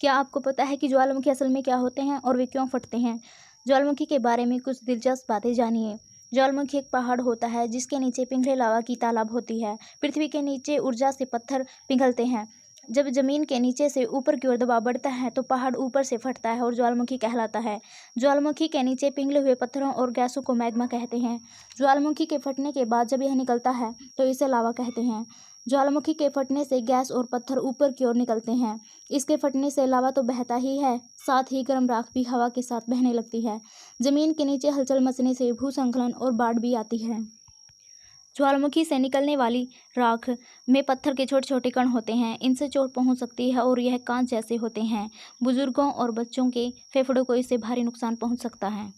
क्या आपको पता है कि ज्वालामुखी असल में क्या होते हैं और वे क्यों फटते हैं? ज्वालामुखी के बारे में कुछ दिलचस्प बातें जानिए। ज्वालामुखी एक पहाड़ होता है जिसके नीचे पिघले लावा की तालाब होती है। पृथ्वी के नीचे ऊर्जा से पत्थर पिघलते हैं। जब जमीन के नीचे से ऊपर की ओर दबाव बढ़ता है तो पहाड़ ऊपर से फटता है और ज्वालामुखी कहलाता है। ज्वालामुखी के नीचे पिघले हुए पत्थरों और गैसों को मैग्मा कहते हैं। ज्वालामुखी के फटने के बाद जब यह निकलता है तो इसे लावा कहते हैं। ज्वालामुखी के फटने से गैस और पत्थर ऊपर की ओर निकलते हैं। इसके फटने से लावा तो बहता ही है, साथ ही गर्म राख भी हवा के साथ बहने लगती है। जमीन के नीचे हलचल मचने से भूस्खलन और बाढ़ भी आती है। ज्वालामुखी से निकलने वाली राख में पत्थर के छोटे छोटे कण होते हैं। इनसे चोट पहुंच सकती है और यह कांच जैसे होते हैं। बुजुर्गों और बच्चों के फेफड़ों को इससे भारी नुकसान पहुंच सकता है।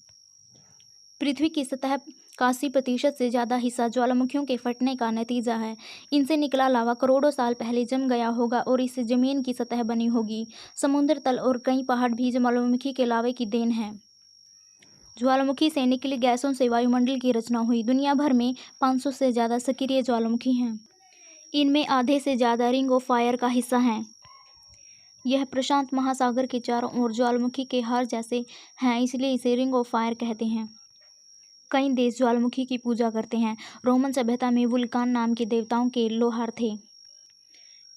पृथ्वी की सतह का 80% से ज़्यादा हिस्सा ज्वालामुखियों के फटने का नतीजा है। इनसे निकला लावा करोड़ों साल पहले जम गया होगा और इससे जमीन की सतह बनी होगी। समुद्र तल और कई पहाड़ भी ज्वालामुखी के लावे की देन है। ज्वालामुखी से निकली गैसों से वायुमंडल की रचना हुई। दुनिया भर में 500 से ज़्यादा सक्रिय ज्वालामुखी हैं। इनमें आधे से ज़्यादा रिंग ऑफ फायर का हिस्सा हैं। यह प्रशांत महासागर के चारों ओर ज्वालामुखी के हार जैसे हैं, इसलिए इसे रिंग ऑफ फायर कहते हैं। कई देश ज्वालामुखी की पूजा करते हैं। रोमन सभ्यता में वुल्कान नाम के देवताओं के लोहार थे।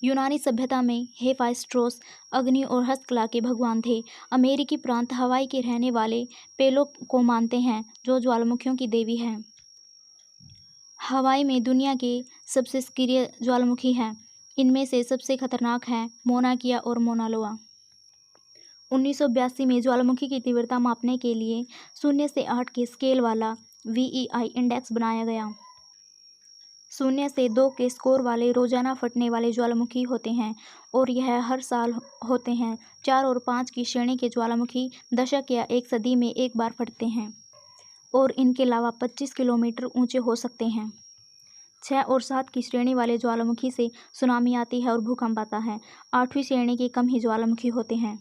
यूनानी सभ्यता में हेफाइस्टोस अग्नि और हस्तकला के भगवान थे। अमेरिकी प्रांत हवाई के रहने वाले पेलो को मानते हैं, जो ज्वालामुखियों की देवी है। हवाई में दुनिया के सबसे सक्रिय ज्वालामुखी हैं। इनमें से सबसे खतरनाक हैं मोना किया और मोना लोआ। 1982 में ज्वालामुखी की तीव्रता मापने के लिए 0 से 8 के स्केल वाला VEI इंडेक्स बनाया गया। 0 से 2 के स्कोर वाले रोजाना फटने वाले ज्वालामुखी होते हैं और यह हर साल होते हैं। 4 और 5 की श्रेणी के ज्वालामुखी दशक या एक सदी में एक बार फटते हैं और इनके अलावा 25 किलोमीटर ऊंचे हो सकते हैं। 6 और 7 की श्रेणी वाले ज्वालामुखी से सुनामी आती है और भूकंप आता है। 8वीं श्रेणी के कम ही ज्वालामुखी होते हैं।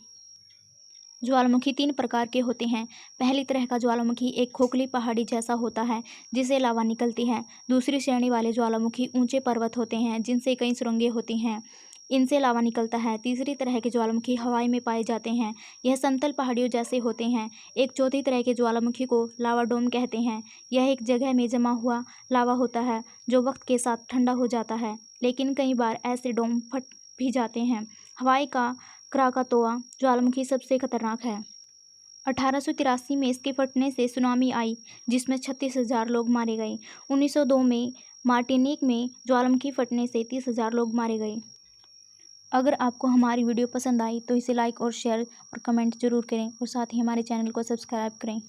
ज्वालामुखी 3 प्रकार के होते हैं। पहली तरह का ज्वालामुखी एक खोखली पहाड़ी जैसा होता है जिसे लावा निकलती है। दूसरी श्रेणी वाले ज्वालामुखी ऊंचे पर्वत होते हैं जिनसे कई सुरंगें होती हैं, इनसे लावा निकलता है। तीसरी तरह के ज्वालामुखी हवाई में पाए जाते हैं। यह समतल पहाड़ियों जैसे होते हैं। एक चौथी तरह के ज्वालामुखी को लावा डोम कहते हैं। यह एक जगह में जमा हुआ लावा होता है जो वक्त के साथ ठंडा हो जाता है, लेकिन कई बार ऐसे डोम फट भी जाते हैं। हवाई का क्राकातोआ ज्वालामुखी सबसे खतरनाक है। 1883 में इसके फटने से सुनामी आई जिसमें 36,000 लोग मारे गए। 1902 में मार्टिनिक में ज्वालामुखी फटने से 30,000 लोग मारे गए। अगर आपको हमारी वीडियो पसंद आई तो इसे लाइक और शेयर और कमेंट जरूर करें और साथ ही हमारे चैनल को सब्सक्राइब करें।